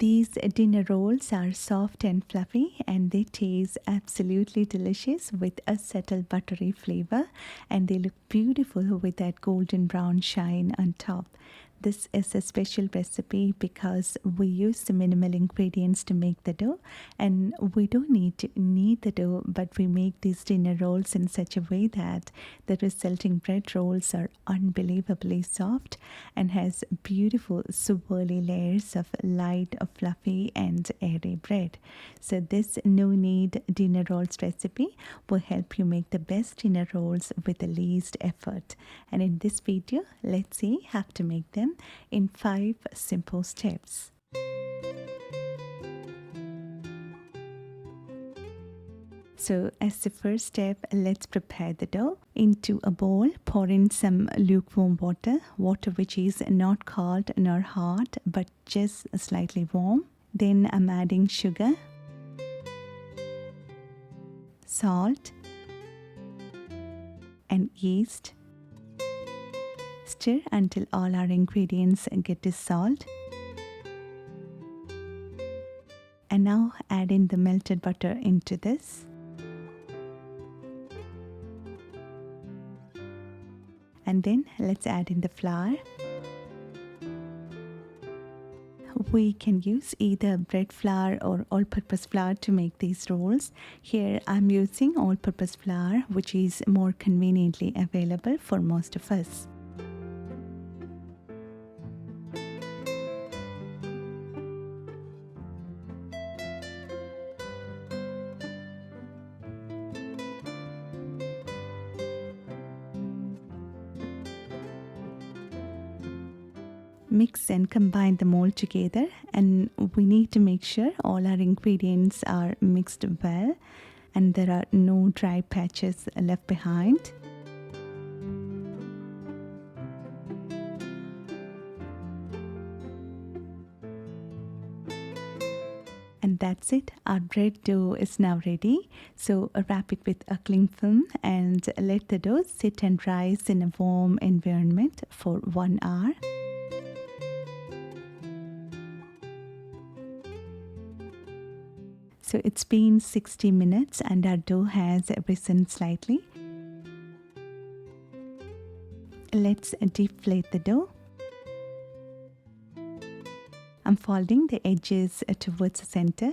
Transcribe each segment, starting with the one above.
These dinner rolls are soft and fluffy, and they taste absolutely delicious with a subtle buttery flavor, and they look beautiful with that golden brown shine on top. This is a special recipe because we use the minimal ingredients to make the dough, and we don't need to knead the dough, but we make these dinner rolls in such a way that the resulting bread rolls are unbelievably soft and has beautiful swirly layers of light, fluffy and airy bread. So this no knead dinner rolls recipe will help you make the best dinner rolls with the least effort. And in this video, let's see how to make them in 5 simple steps. So as the first step, let's prepare the dough. Into a bowl, pour in some lukewarm water, water which is not cold nor hot but just slightly warm. Then I'm adding sugar, salt and yeast. Stir until all our ingredients get dissolved. And now add in the melted butter into this. And then let's add in the flour. We can use either bread flour or all-purpose flour to make these rolls. Here I'm using all-purpose flour, which is more conveniently available for most of us. Mix and combine them all together, and we need to make sure all our ingredients are mixed well and there are no dry patches left behind. And that's it, our bread dough is now ready. So wrap it with a cling film and let the dough sit and rise in a warm environment for 1 hour. So it's been 60 minutes and our dough has risen slightly. Let's deflate the dough. I'm folding the edges towards the center.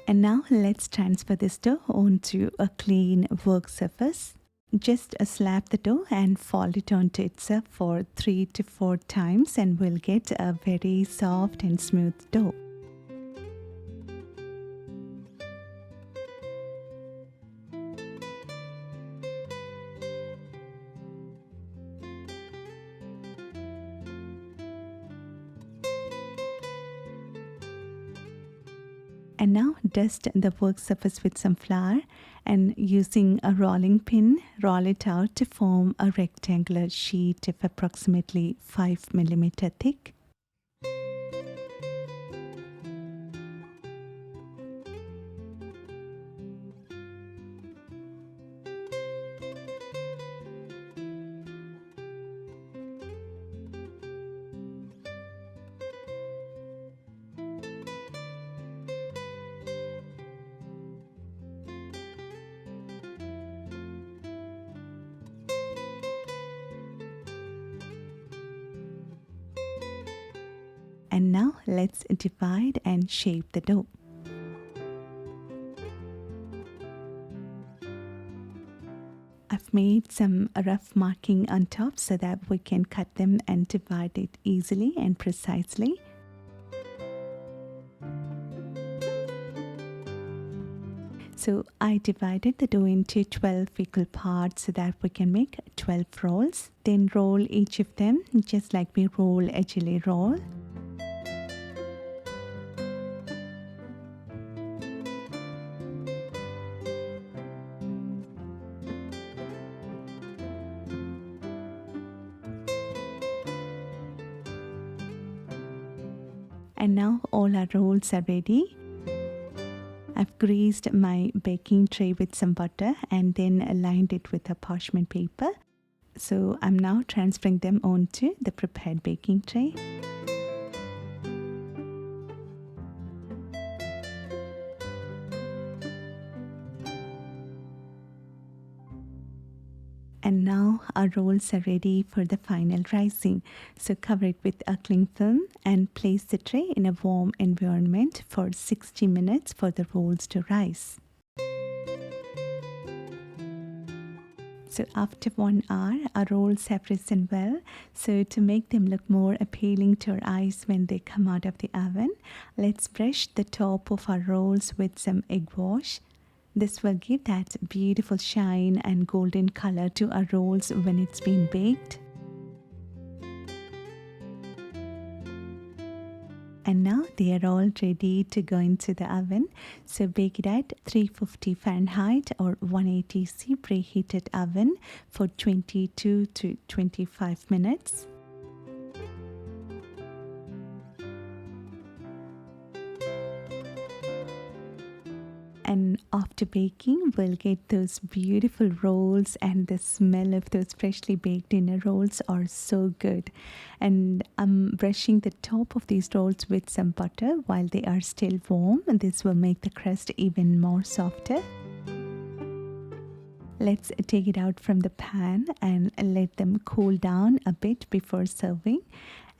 And now let's transfer this dough onto a clean work surface. Just slap the dough and fold it onto itself for 3 to 4 times and we'll get a very soft and smooth dough. And now dust the work surface with some flour and using a rolling pin, roll it out to form a rectangular sheet of approximately 5 mm thick. And now let's divide and shape the dough. I've made some rough marking on top so that we can cut them and divide it easily and precisely. So I divided the dough into 12 equal parts so that we can make 12 rolls. Then roll each of them just like we roll a jelly roll. And now all our rolls are ready. I've greased my baking tray with some butter and then lined it with a parchment paper. So I'm now transferring them onto the prepared baking tray. And now our rolls are ready for the final rising. So cover it with a cling film and place the tray in a warm environment for 60 minutes for the rolls to rise. So after 1 hour, our rolls have risen well. So to make them look more appealing to our eyes when they come out of the oven, let's brush the top of our rolls with some egg wash. This will give that beautiful shine and golden color to our rolls when it's been baked. And now they are all ready to go into the oven. So bake it at 350 Fahrenheit or 180 C preheated oven for 22 to 25 minutes. And after baking, we'll get those beautiful rolls, and the smell of those freshly baked dinner rolls are so good. And I'm brushing the top of these rolls with some butter while they are still warm, and this will make the crust even more softer. Let's take it out from the pan and let them cool down a bit before serving.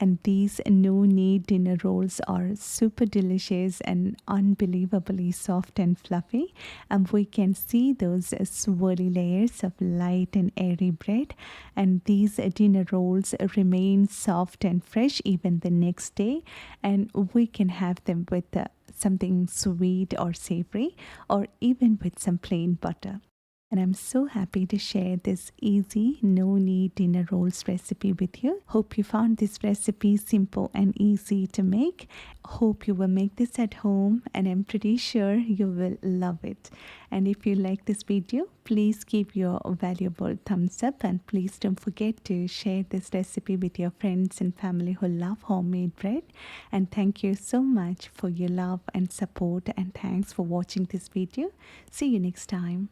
And these no-knead dinner rolls are super delicious and unbelievably soft and fluffy. And we can see those swirly layers of light and airy bread. And these dinner rolls remain soft and fresh even the next day. And we can have them with something sweet or savory, or even with some plain butter. And I'm so happy to share this easy, no-knead dinner rolls recipe with you. Hope you found this recipe simple and easy to make. Hope you will make this at home, and I'm pretty sure you will love it. And if you like this video, please give your valuable thumbs up, and please don't forget to share this recipe with your friends and family who love homemade bread. And thank you so much for your love and support, and thanks for watching this video. See you next time.